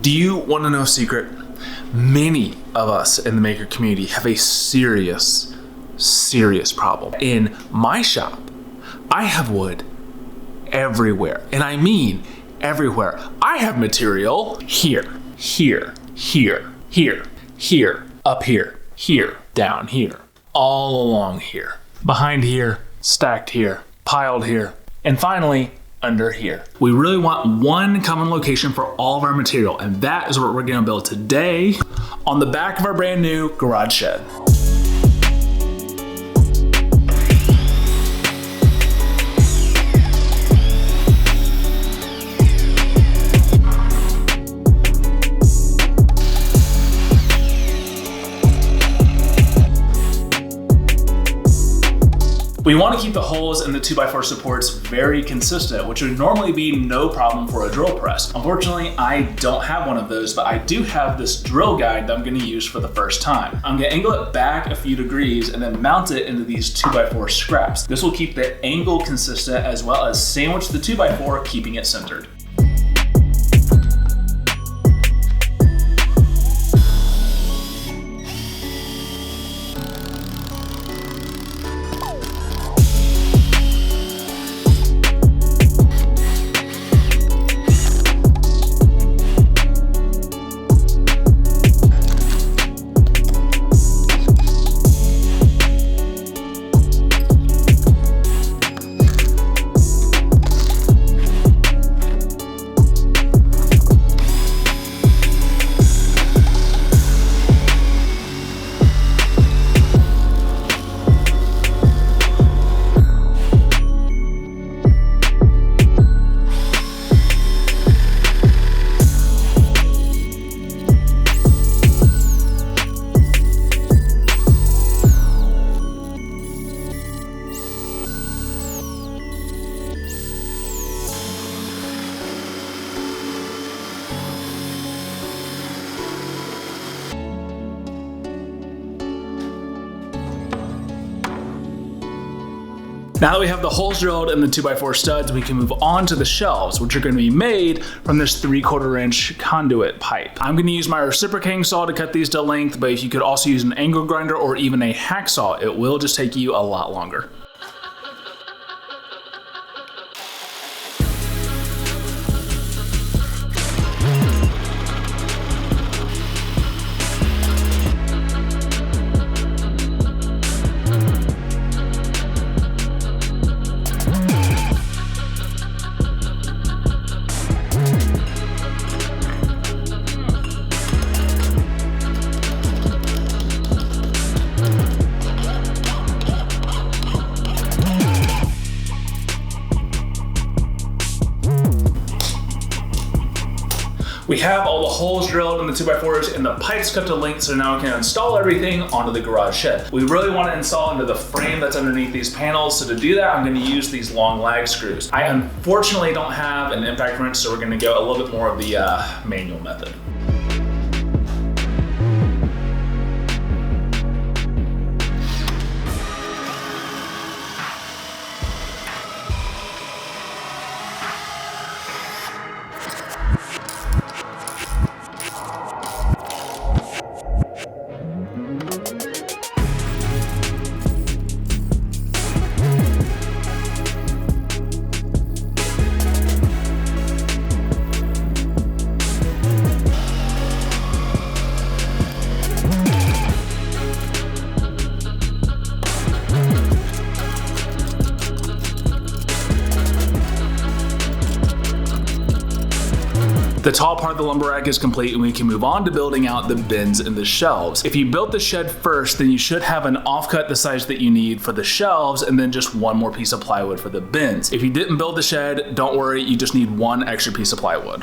Do you want to know a secret? Many of us in the maker community have a serious problem. In my shop, I have wood everywhere, and I mean everywhere. I have material here, up here, down here, all along here, behind here, stacked here, piled here, and finally, under here. We really want one common location for all of our material, and that is what we're gonna build today on the back of our brand new garage shed. We want to keep the holes in the 2x4 supports very consistent, which would normally be no problem for a drill press. Unfortunately, I don't have one of those, but I do have this drill guide that I'm going to use for the first time. I'm going to angle it back a few degrees and then mount it into these 2x4 scraps. This will keep the angle consistent as well as sandwich the 2x4, keeping it centered. Now that we have the holes drilled in the 2x4 studs, we can move on to the shelves, which are going to be made from this 3/4 inch conduit pipe. I'm going to use my reciprocating saw to cut these to length, but if you could also use an angle grinder or even a hacksaw, it will just take you a lot longer. We have all the holes drilled in the 2x4s and the pipes cut to length, so now we can install everything onto the garage shed. We really want to install into the frame that's underneath these panels, so to do that, I'm going to use these long lag screws. I unfortunately don't have an impact wrench, so we're going to go a little bit more of the manual method. The tall part of the lumber rack is complete and we can move on to building out the bins and the shelves. If you built the shed first, then you should have an offcut the size that you need for the shelves and then just one more piece of plywood for the bins. If you didn't build the shed, don't worry, you just need one extra piece of plywood.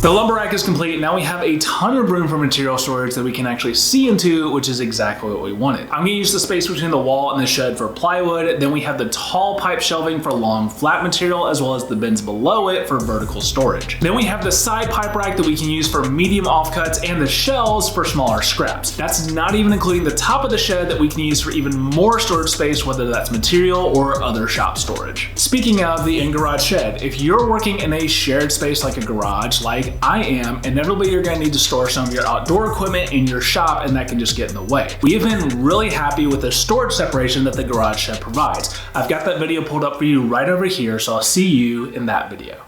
The lumber rack is complete. Now we have a ton of room for material storage that we can actually see into, which is exactly what we wanted. I'm gonna use the space between the wall and the shed for plywood. Then we have the tall pipe shelving for long flat material, as well as the bins below it for vertical storage. Then we have the side pipe rack that we can use for medium offcuts and the shelves for smaller scraps. That's not even including the top of the shed that we can use for even more storage space, whether that's material or other shop storage. Speaking of the in-garage shed, if you're working in a shared space like a garage, like I am, inevitably you're gonna need to store some of your outdoor equipment in your shop, and that can just get in the way. We have been really happy with the storage separation that the garage shed provides. I've got that video pulled up for you right over here, so I'll see you in that video.